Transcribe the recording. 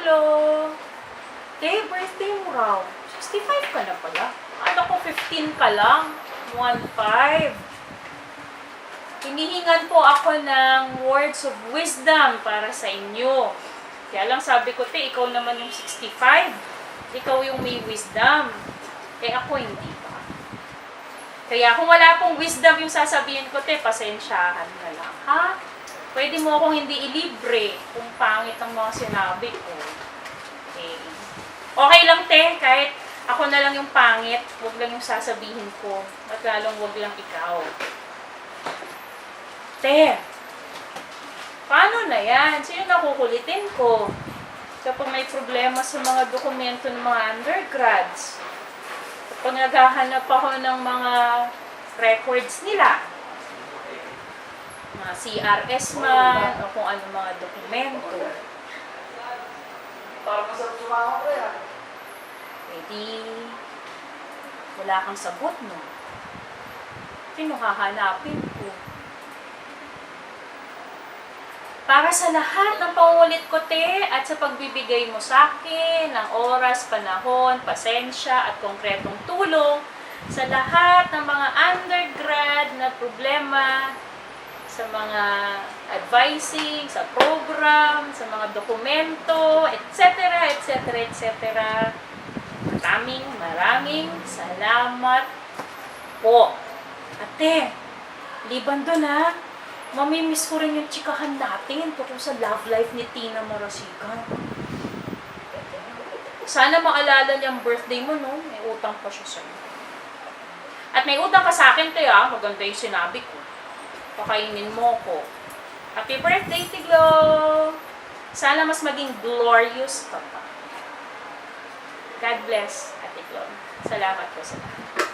Glo. Te, birthday mo raw. 65 ka na pala. Ano ko, 15 ka lang. 1.5. Hinihingan po ako ng words of wisdom para sa inyo. Kaya lang sabi ko, te, ikaw naman yung 65. Ikaw yung may wisdom. Eh ako hindi pa. Kaya kung wala pong wisdom yung sasabihin ko, te, pasensyahan na lang, ha? Pwede mo akong hindi ilibre kung pangit ang mga sinabi ko. Okay. Okay lang, te, kahit ako na lang yung pangit, wag lang yung sasabihin ko. At lalong wag lang ikaw. Te, paano na yan? Sino nakukulitin ko? Kapag may problema sa mga dokumento ng mga undergrads. Kapag naghahanap ako ng mga records nila. Mga CRS man, o kung ano mga dokumento. Para masarap sumama ko yan. Pwede, wala kang sagot, no? Sino hahanapin ko? Para sa lahat ng pangulit ko, te, at sa pagbibigay mo sa akin ng oras, panahon, pasensya, at konkretong tulong sa lahat ng mga undergrad na problema, sa mga advising, sa program, sa mga dokumento, etc., etc., etc. Maraming salamat po. Ate, liban doon ha, mamimiss ko rin yung chikahan natin tungkol sa love life ni Tina Marasigan. Sana maalala niya ang birthday mo, no? May utang pa siya sa'yo. At may utang ka sa akin, te, ha? Maganda yung sinabi ko. Pakainin mo ko. Happy birthday, Tiglo! Sana mas maging glorious ka pa. God bless, Ate Tiglo. Salamat po sa lahat.